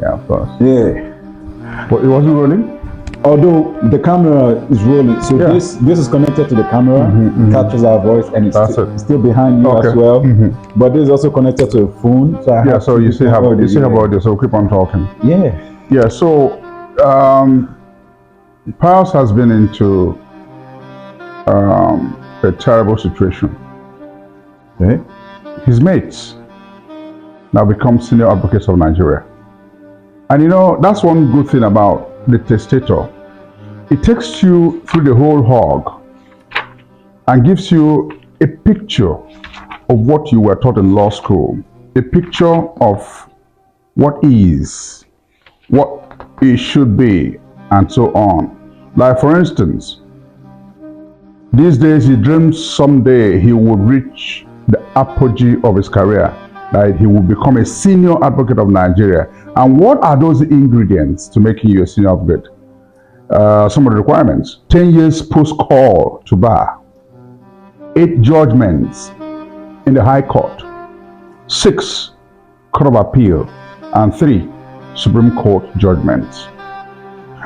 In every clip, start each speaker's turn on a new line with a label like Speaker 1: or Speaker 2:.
Speaker 1: Yeah, of course.
Speaker 2: Yeah.
Speaker 1: But it wasn't rolling?
Speaker 2: Although the camera is rolling, so
Speaker 1: Yeah.
Speaker 2: this is connected to the camera, captures our voice, and it's
Speaker 1: That's
Speaker 2: still behind you
Speaker 1: Okay.
Speaker 2: as well. But this is also connected to a phone. So I
Speaker 1: Yeah,
Speaker 2: have
Speaker 1: so
Speaker 2: to
Speaker 1: you
Speaker 2: keep
Speaker 1: see
Speaker 2: on
Speaker 1: how
Speaker 2: audio, yeah.
Speaker 1: audio, so keep on talking.
Speaker 2: Yeah.
Speaker 1: Yeah, so Pius has been into a terrible situation.
Speaker 2: Okay.
Speaker 1: His mates now become senior advocates of Nigeria. And you know, that's one good thing about the testator. It takes you through the whole hog and gives you a picture of what you were taught in law school, a picture of what is, what it should be, and so on. Like for instance, these days he dreams someday he would reach the apogee of his career, that he will become a senior advocate of Nigeria. And what are those ingredients to making you a senior advocate? Some of the requirements: 10 years post-call to bar, 8 judgments in the High Court, 6 Court of Appeal, and 3 Supreme Court judgments.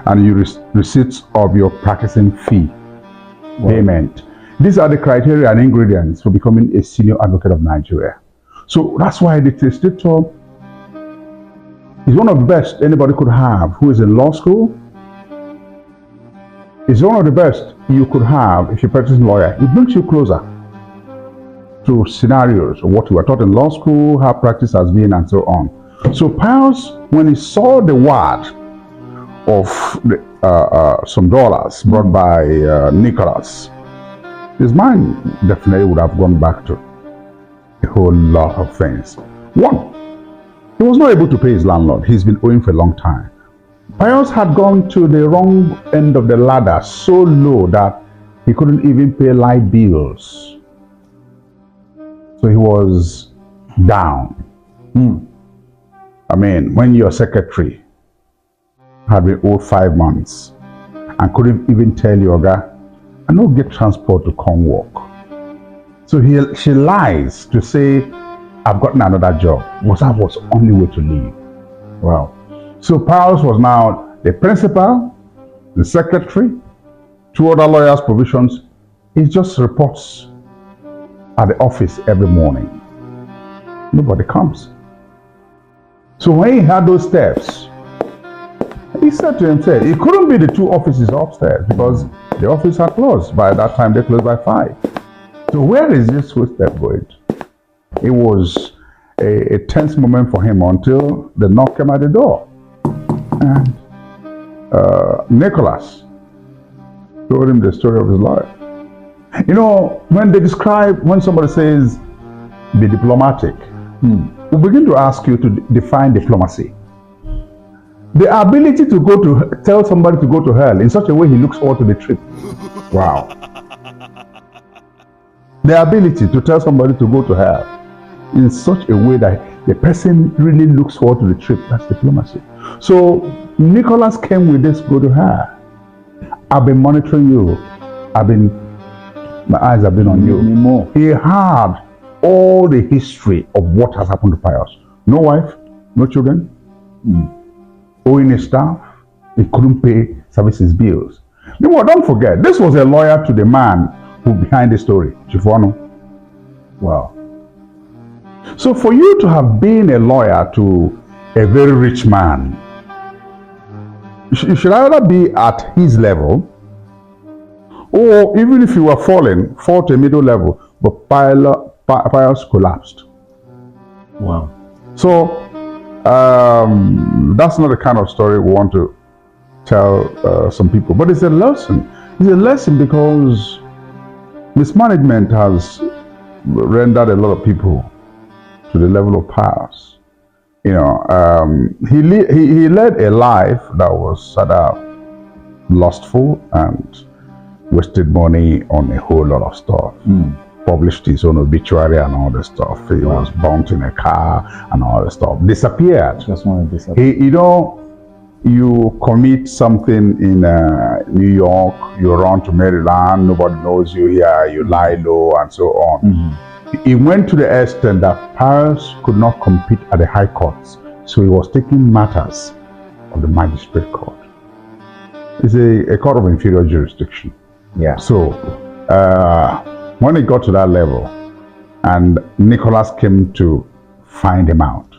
Speaker 1: And you receipts of your practicing fee payment. These are the criteria and ingredients for becoming a senior advocate of Nigeria. So that's why the testator is one of the best anybody could have who is in law school. It's one of the best you could have if you're a practicing lawyer. It brings you closer to scenarios of what you were taught in law school, how practice has been, and so on. So Pius, when he saw the word of some dollars brought by Nicholas, his mind definitely would have gone back to a whole lot of things. One, he was not able to pay his landlord. He's been owing for a long time. Pius had gone to the wrong end of the ladder, so low that he couldn't even pay light bills. So he was down. I mean, when your secretary had been owed 5 months and couldn't even tell your guy, I don't get transport to come work. So she lies to say, I've gotten another job. That was the only way to leave. Wow. So Pius was now the principal, the secretary, 2 other lawyers' provisions. He just reports at the office every morning. Nobody comes. So when he had those steps, he said to himself, it couldn't be the 2 offices upstairs because the office had closed. By that time, they closed by 5. So where is this footstep going? It was a tense moment for him until the knock came at the door. And Nicholas told him the story of his life. You know, when somebody says, be diplomatic, we begin to ask you to define diplomacy. The ability to tell somebody to go to hell in such a way he looks forward to the trip. Wow. The ability to tell somebody to go to hell in such a way that the person really looks forward to the trip, that's diplomacy. So Nicholas came with this go to hell. I've been monitoring you. My eyes have been on you. More. He had all the history of what has happened to Pius. No wife, no children, owing his staff, he couldn't pay services bills. Meanwhile, don't forget, this was a lawyer to the man who behind the story, Chifuano. Wow. So for you to have been a lawyer to a very rich man, you should either be at his level, or even if you were fall to a middle level, but Pius collapsed.
Speaker 2: Wow.
Speaker 1: So that's not the kind of story we want to tell some people, but it's a lesson. It's a lesson because mismanagement has rendered a lot of people to the level of Pius. You know, he led a life that was sort of lustful and wasted money on a whole lot of stuff. Published his own obituary and all this stuff. He was burnt in a car and all this stuff. Disappeared.
Speaker 2: Just want to disappear.
Speaker 1: You know, you commit something in New York, you run to Maryland, nobody knows you here, you lie low and so on. It went to the extent that Pius could not compete at the high courts, so he was taking matters of the magistrate court. It's a court of inferior jurisdiction.
Speaker 2: Yeah.
Speaker 1: So when it got to that level, and Nicholas came to find him out,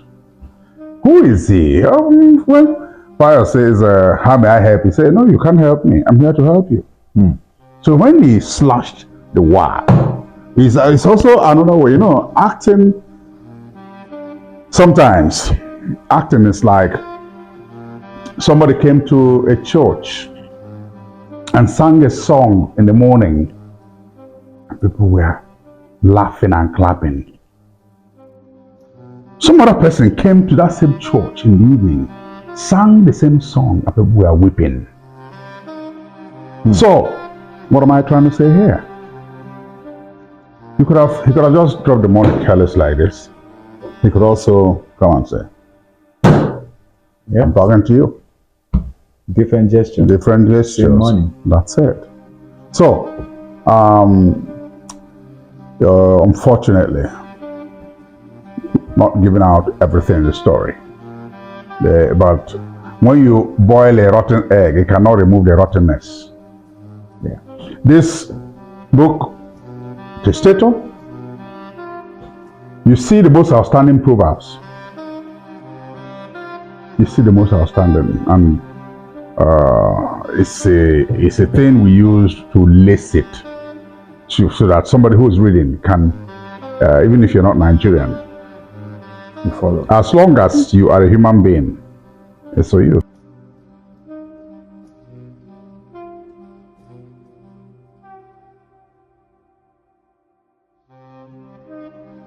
Speaker 1: who is he? Well, Pius says, how may I help? He said, no, you can't help me. I'm here to help you. So when he slashed the wire, it's also another way, acting. Sometimes acting is like somebody came to a church and sang a song in the morning, and people were laughing and clapping. Some other person came to that same church in the evening, sang the same song, and people were weeping. So, what am I trying to say here? He could have just dropped the money careless like this. He could also come and say,
Speaker 2: Yeah.
Speaker 1: I'm talking to you.
Speaker 2: Different gestures.
Speaker 1: Different gestures.
Speaker 2: Same money.
Speaker 1: That's it. So, unfortunately, not giving out everything in the story. But when you boil a rotten egg, it cannot remove the rottenness.
Speaker 2: Yeah.
Speaker 1: This book, Testator, you see the most outstanding Proverbs. You see the most outstanding, and it's a thing we use to lace it, so that somebody who's reading can, even if you're not Nigerian,
Speaker 2: You follow.
Speaker 1: as long as you are a human being, it's for you.